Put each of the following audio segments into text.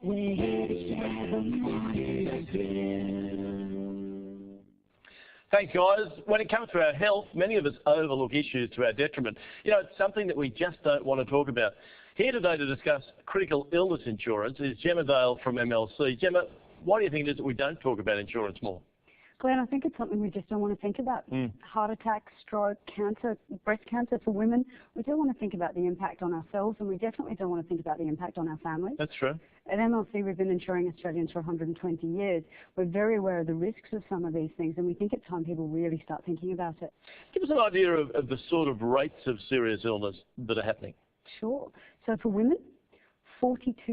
Thanks, guys. When it comes to our health, many of us overlook issues to our detriment. You know, it's something that we just don't want to talk about. Here today to discuss critical illness insurance is Gemma from MLC. Gemma, why do you think it is that we don't talk about insurance more? Glenn, I think it's something we just don't want to think about. Heart attack, stroke, cancer, breast cancer for women. We don't want to think about the impact on ourselves, and we definitely don't want to think about the impact on our families. That's true. At MLC, we've been insuring Australians for 120 years. We're very aware of the risks of some of these things, and we think it's time people really start thinking about it. Give us an idea of the sort of rates of serious illness that are happening. Sure. So for women, 42%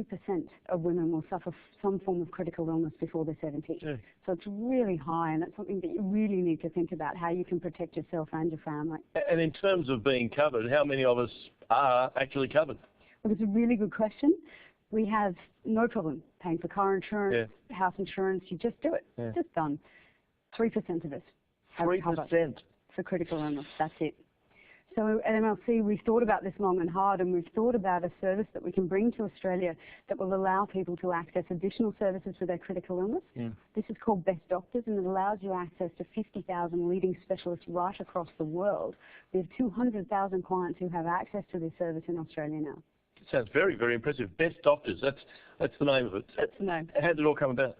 of women will suffer some form of critical illness before they're 70. Yeah. So it's really high, and that's something that you really need to think about, how you can protect yourself and your family. And in terms of being covered, how many of us are actually covered? Well, it's a really good question. We have no problem paying for car insurance, house insurance. You just do it. Yeah. Just done. 3% of us have 3% cover for critical illness. That's it. So at MLC, we've thought about this long and hard, and we've thought about a service that we can bring to Australia that will allow people to access additional services for their critical illness. This is called Best Doctors, and it allows you access to 50,000 leading specialists right across the world. We have 200,000 clients who have access to this service in Australia now. It sounds very, very impressive. Best Doctors, that's the name of it. That's the name. How did it all come about?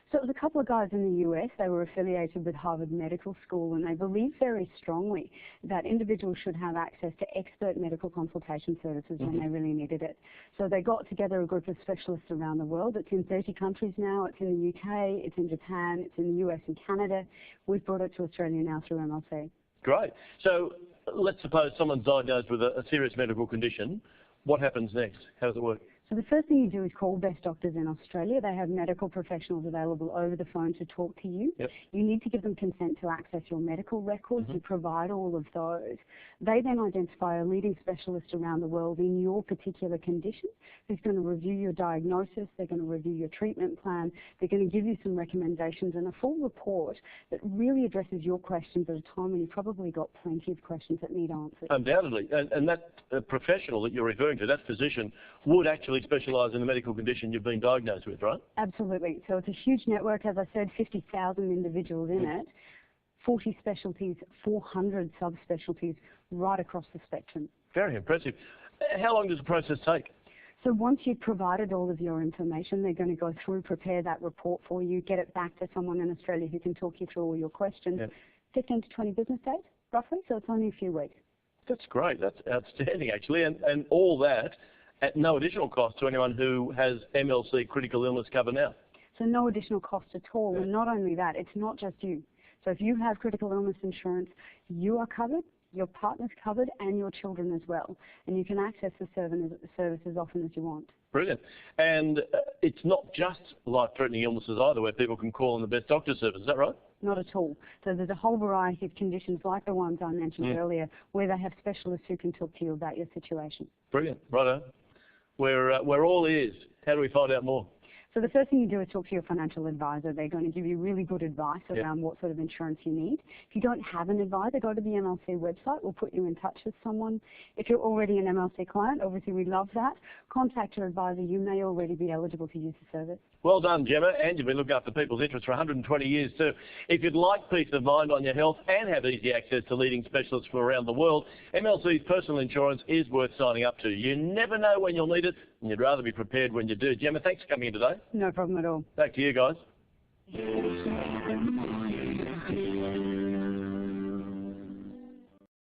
So it was a couple of guys in the US. They were affiliated with Harvard Medical School, and they believe very strongly that individuals should have access to expert medical consultation services when they really needed it. So they got together a group of specialists around the world. It's in 30 countries now. It's in the UK, it's in Japan, it's in the US and Canada. We've brought it to Australia now through MLC. Great. So let's suppose someone's diagnosed with a serious medical condition. What happens next? How does it work? So the first thing you do is call Best Doctors in Australia. They have medical professionals available over the phone to talk to you. Yep. You need to give them consent to access your medical records. You provide all of those. They then identify a leading specialist around the world in your particular condition who's going to review your diagnosis. They're going to review your treatment plan. They're going to give you some recommendations and a full report that really addresses your questions at a time when you've probably got plenty of questions that need answers. Undoubtedly. And that professional that you're referring to, that physician, would actually specialise in the medical condition you've been diagnosed with, right? Absolutely. So it's a huge network, as I said, 50,000 individuals in it, 40 specialties, 400 subspecialties right across the spectrum. Very impressive. How long does the process take? So once you've provided all of your information, they're going to go through, prepare that report for you, get it back to someone in Australia who can talk you through all your questions. 15 to 20 business days, roughly, so it's only a few weeks. That's great. That's outstanding, actually. And all that at no additional cost to anyone who has MLC critical illness cover now. So no additional cost at all. And not only that, it's not just you. So if you have critical illness insurance, you are covered, your partner's covered, and your children as well. And you can access the service as often as you want. Brilliant. And it's not just life-threatening illnesses either where people can call on the Best Doctor service, is that right? Not at all. So there's a whole variety of conditions like the ones I mentioned earlier where they have specialists who can talk to you about your situation. Brilliant. Righto. We're all ears. How do we find out more? So the first thing you do is talk to your financial advisor. They're going to give you really good advice around what sort of insurance you need. If you don't have an advisor, go to the MLC website. We'll put you in touch with someone. If you're already an MLC client, obviously we love that. Contact your advisor. You may already be eligible to use the service. Well done, Gemma, and you've been looking after people's interests for 120 years too. If you'd like peace of mind on your health and have easy access to leading specialists from around the world, MLC's personal insurance is worth signing up to. You never know when you'll need it, and you'd rather be prepared when you do. Gemma, thanks for coming in today. No problem at all. Back to you guys.